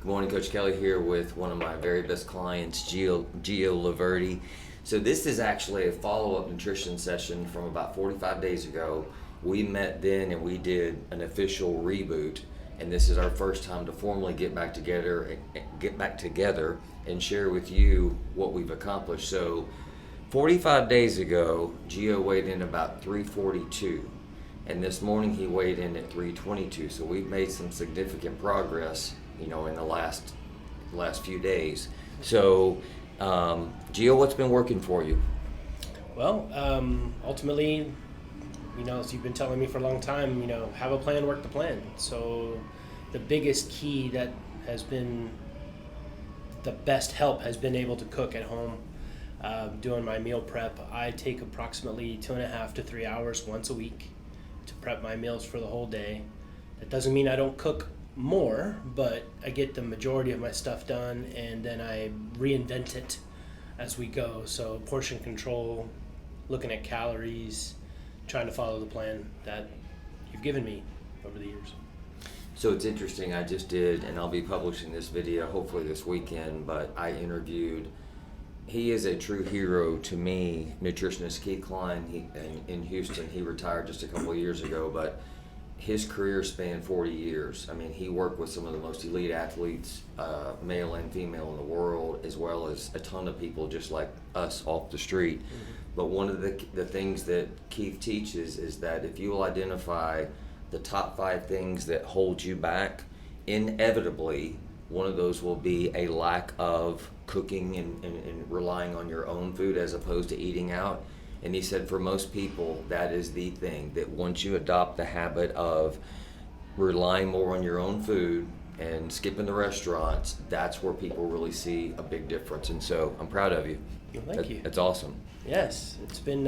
Good morning, Coach Kelly here with one of my very best clients, Gio Laverty. So this is actually a follow-up nutrition session from about 45 days ago. We met then and we did an official reboot, and this is our first time to formally get back together and share with you what we've accomplished. So 45 days ago, Gio weighed in about 342. And this morning he weighed in at 322. So we've made some significant progress, in the last few days. So, Gio, what's been working for you? Well, ultimately, as you've been telling me for a long time, have a plan, work the plan. So the biggest key that has been the best help has been able to cook at home. Doing my meal prep, I take approximately 2.5 to 3 hours once a week to prep my meals for the whole day. That doesn't mean I don't cook more, but I get the majority of my stuff done and then I reinvent it as we go. So portion control, looking at calories, trying to follow the plan that you've given me over the years. So it's interesting, I just did, and I'll be publishing this video hopefully this weekend, but I interviewed, he is a true hero to me, nutritionist Keith Klein in Houston. He retired just a couple of years ago, but his career spanned 40 years. I mean, he worked with some of the most elite athletes, male and female in the world, as well as a ton of people just like us off the street. Mm-hmm. But one of the things that Keith teaches is that if you will identify the top 5 things that hold you back, inevitably one of those will be a lack of cooking and relying on your own food as opposed to eating out. And he said for most people, that is the thing, that once you adopt the habit of relying more on your own food and skipping the restaurants, that's where people really see a big difference. And so I'm proud of you. Well, thank you. That's awesome. Yes, it's been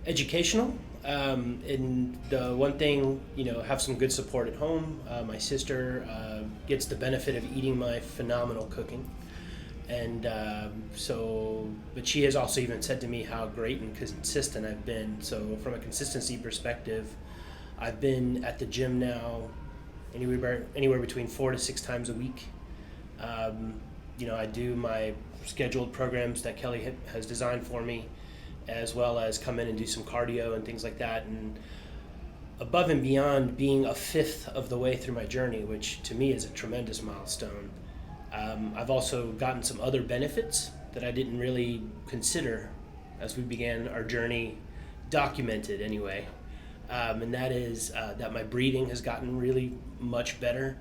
educational. And the one thing, have some good support at home. My sister gets the benefit of eating my phenomenal cooking. And but she has also even said to me how great and consistent I've been. So from a consistency perspective, I've been at the gym now anywhere between 4 to 6 times a week. I do my scheduled programs that Kelly has designed for me, as well as come in and do some cardio and things like that. And above and beyond being a fifth of the way through my journey, which to me is a tremendous milestone, I've also gotten some other benefits that I didn't really consider as we began our journey, documented anyway. And that is that my breathing has gotten really much better.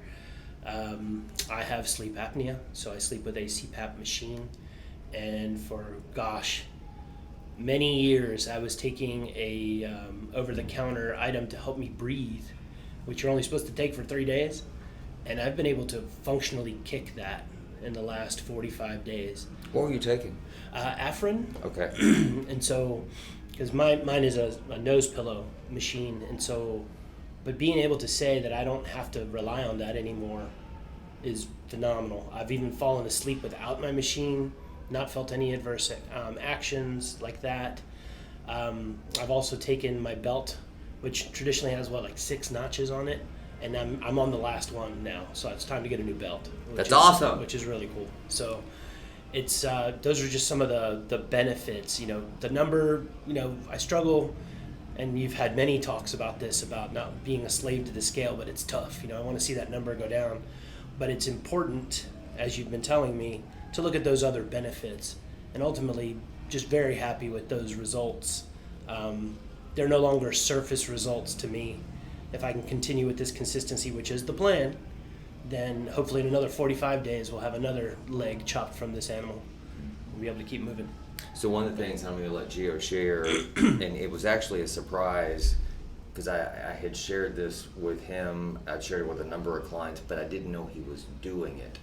I have sleep apnea, so I sleep with a CPAP machine. And for, many years I was taking a over-the-counter item to help me breathe, which you're only supposed to take for 3 days. And I've been able to functionally kick that in the last 45 days. What were you taking? Afrin. Okay. And so, because mine is a nose pillow machine, and so, but being able to say that I don't have to rely on that anymore is phenomenal. I've even fallen asleep without my machine, not felt any adverse actions like that. I've also taken my belt, which traditionally has 6 notches on it. And I'm on the last one now, so it's time to get a new belt. That's awesome. Which is really cool. So it's those are just some of the benefits. The number, I struggle, and you've had many talks about this, about not being a slave to the scale, but it's tough. I want to see that number go down. But it's important, as you've been telling me, to look at those other benefits. And ultimately, just very happy with those results. They're no longer surface results to me. If I can continue with this consistency, which is the plan, then hopefully in another 45 days we'll have another leg chopped from this animal. We'll be able to keep moving. So one of the things I'm going to let Gio share, and it was actually a surprise because I had shared this with him. I'd shared it with a number of clients, but I didn't know he was doing it.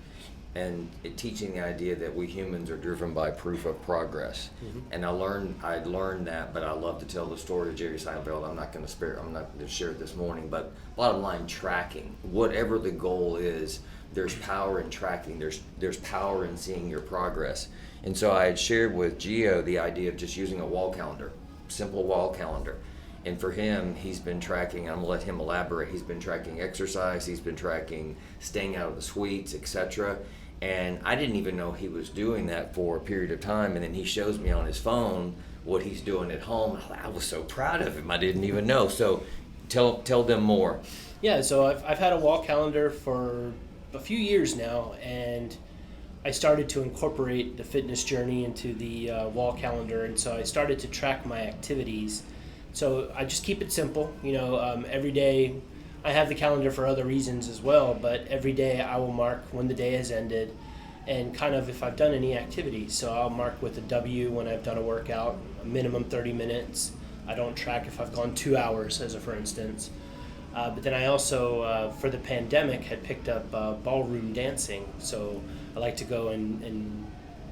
And teaching the idea that we humans are driven by proof of progress. Mm-hmm. And I'd learned that, but I love to tell the story of Jerry Seinfeld. I'm not going to share it this morning, but bottom line, tracking. Whatever the goal is, there's power in tracking. There's power in seeing your progress. And so I had shared with Gio the idea of just using a wall calendar, simple wall calendar. And for him, he's been tracking, I'm gonna let him elaborate, he's been tracking exercise, he's been tracking staying out of the suites, etc. And I didn't even know he was doing that for a period of time. And then he shows me on his phone what he's doing at home. I was so proud of him, I didn't even know. So tell them more. Yeah, so I've had a wall calendar for a few years now, and I started to incorporate the fitness journey into the wall calendar, and so I started to track my activities. So I just keep it simple. Every day I have the calendar for other reasons as well, but every day I will mark when the day has ended and kind of if I've done any activities. So I'll mark with a W when I've done a workout, a minimum 30 minutes. I don't track if I've gone 2 hours, as a for instance. But then I also, for the pandemic, had picked up ballroom dancing. So I like to go and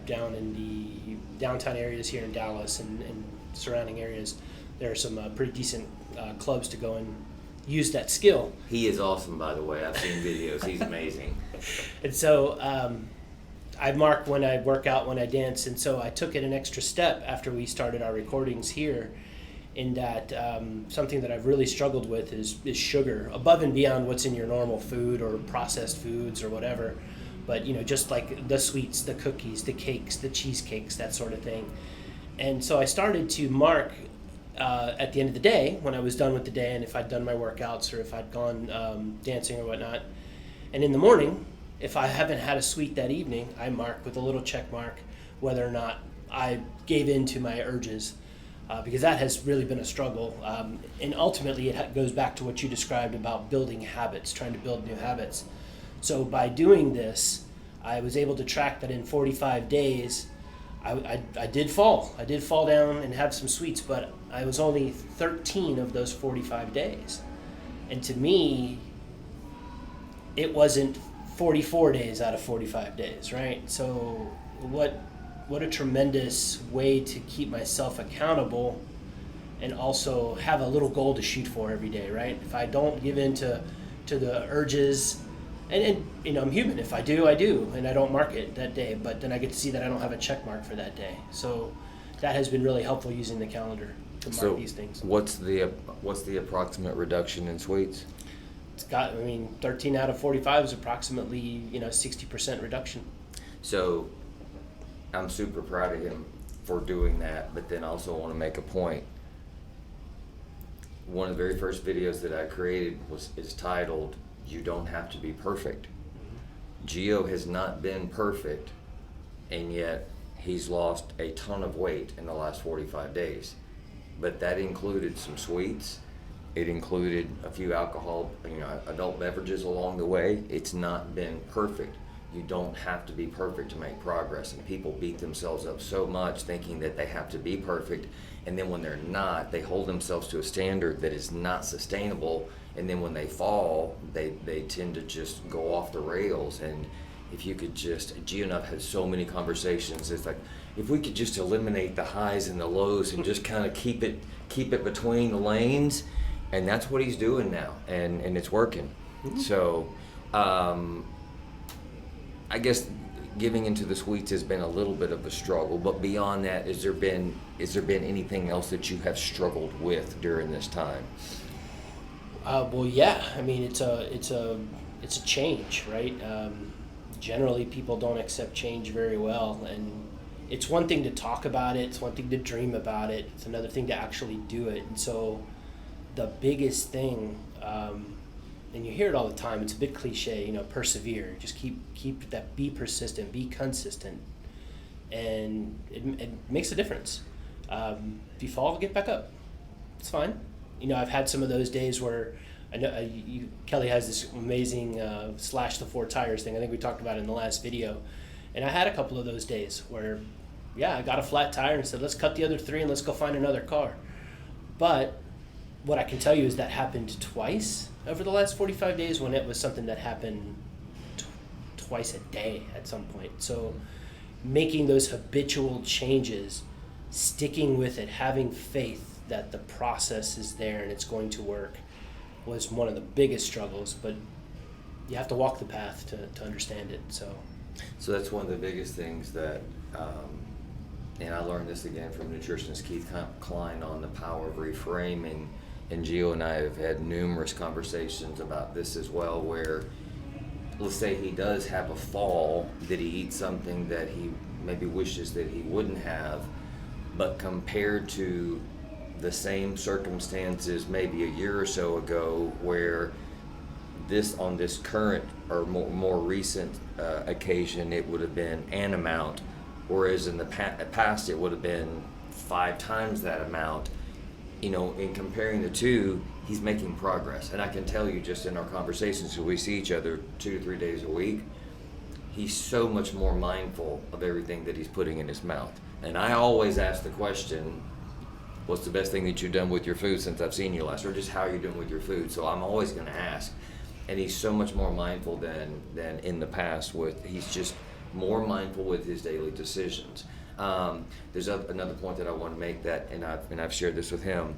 down in the downtown areas here in Dallas and surrounding areas. There are some pretty decent clubs to go and use that skill. He is awesome, by the way. I've seen videos. He's amazing. And so I mark when I work out, when I dance. And so I took it an extra step after we started our recordings here, in that something that I've really struggled with is sugar, above and beyond what's in your normal food or processed foods or whatever. But, just like the sweets, the cookies, the cakes, the cheesecakes, that sort of thing. And so I started to mark at the end of the day, when I was done with the day, and if I'd done my workouts or if I'd gone dancing or whatnot. And in the morning, if I haven't had a sweet that evening, I mark with a little check mark whether or not I gave in to my urges, because that has really been a struggle. And ultimately, it goes back to what you described about building habits, trying to build new habits. So by doing this, I was able to track that in 45 days, I did fall. I did fall down and have some sweets, but I was only 13 of those 45 days. And to me, it wasn't 44 days out of 45 days, right? So what a tremendous way to keep myself accountable and also have a little goal to shoot for every day, right? If I don't give in to the urges, and I'm human. If I do, I do, and I don't mark it that day. But then I get to see that I don't have a check mark for that day. So that has been really helpful using the calendar to mark these things. What's the approximate reduction in sweets? It's got, 13 out of 45 is approximately 60% reduction. So I'm super proud of him for doing that. But then also want to make a point. One of the very first videos that I created is titled, "You Don't Have to Be Perfect." Gio has not been perfect, and yet he's lost a ton of weight in the last 45 days. But that included some sweets. It included a few adult beverages along the way. It's not been perfect. You don't have to be perfect to make progress. And people beat themselves up so much thinking that they have to be perfect. And then when they're not, they hold themselves to a standard that is not sustainable. And then when they fall, they tend to just go off the rails. And if you could Gio and I've had so many conversations. It's like, if we could just eliminate the highs and the lows and just kind of keep it between the lanes. And that's what he's doing now, and it's working. Mm-hmm. So I guess giving into the sweets has been a little bit of a struggle, but beyond that, has there been anything else that you have struggled with during this time? Well, yeah. It's a change, right? Generally, people don't accept change very well, and it's one thing to talk about it. It's one thing to dream about it. It's another thing to actually do it. And so, the biggest thing, and you hear it all the time, it's a bit cliche, persevere. Just keep that, be persistent, be consistent, and it makes a difference. If you fall, get back up. It's fine. I've had some of those days where I know Kelly has this amazing slash the 4 tires thing. I think we talked about it in the last video. And I had a couple of those days where, I got a flat tire and said, let's cut the other 3 and let's go find another car. But what I can tell you is that happened twice over the last 45 days, when it was something that happened twice a day at some point. So making those habitual changes, sticking with it, having faith that the process is there and it's going to work, was one of the biggest struggles. But you have to walk the path to understand it. So that's one of the biggest things that, and I learned this again from nutritionist Keith Klein on the power of reframing. and Gio and I have had numerous conversations about this as well, where let's say he does have a fall, that he eats something that he maybe wishes that he wouldn't have, but compared to the same circumstances maybe a year or so ago, where on this current or more recent occasion it would have been an amount, whereas in the past it would have been 5 times that amount. In comparing the two, he's making progress. And I can tell you, just in our conversations, so we see each other 2 to 3 days a week, he's so much more mindful of everything that he's putting in his mouth. And I always ask the question, what's the best thing that you've done with your food since I've seen you last, or just how you're doing with your food. So I'm always going to ask. And he's so much more mindful than in the past. He's just more mindful with his daily decisions. There's another point that I want to make, that, and I've shared this with him.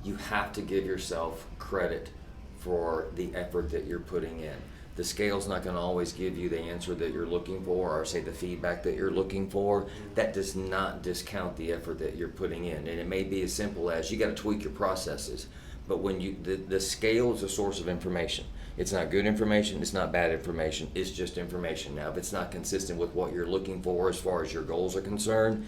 You have to give yourself credit for the effort that you're putting in. The scale's not going to always give you the answer that you're looking for, or say the feedback that you're looking for. That does not discount the effort that you're putting in. And it may be as simple as you got to tweak your processes. But when the scale is a source of information. It's not good information, it's not bad information, it's just information. Now, if it's not consistent with what you're looking for as far as your goals are concerned,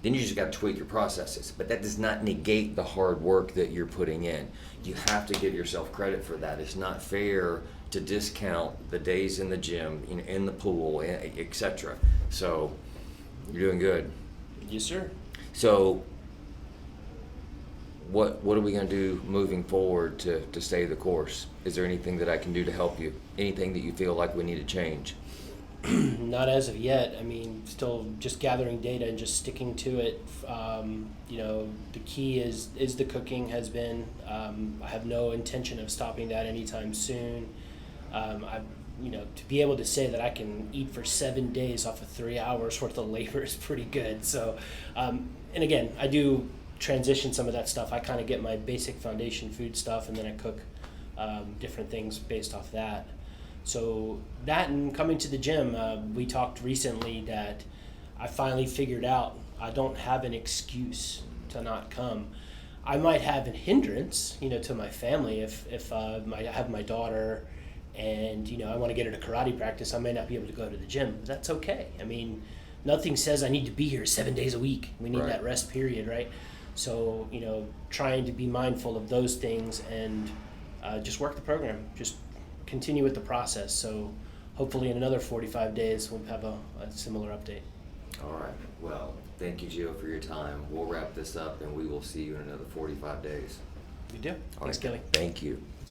then you just got to tweak your processes. But that does not negate the hard work that you're putting in. You have to give yourself credit for that. It's not fair to discount the days in the gym, in the pool, etc. So, you're doing good. Yes, sir. So, what are we going to do moving forward to stay the course? Is there anything that I can do to help you? Anything that you feel like we need to change? Not as of yet. I mean, still just gathering data and just sticking to it. The key is the cooking has been. I have no intention of stopping that anytime soon. To be able to say that I can eat for 7 days off of 3 hours worth of labor is pretty good. So, and again, I do transition some of that stuff. I kind of get my basic foundation food stuff, and then I cook different things based off that. So that, and coming to the gym, we talked recently that I finally figured out I don't have an excuse to not come. I might have a hindrance, to my family if I have my daughter and, I want to get her to karate practice. I may not be able to go to the gym, but that's okay. I mean, nothing says I need to be here 7 days a week. We need that rest period, right? So, trying to be mindful of those things and just work the program, just continue with the process. So hopefully in another 45 days, we'll have a similar update. All right. Well, thank you, Gio, for your time. We'll wrap this up, and we will see you in another 45 days. Good deal. Thanks, Kelly. Thank you.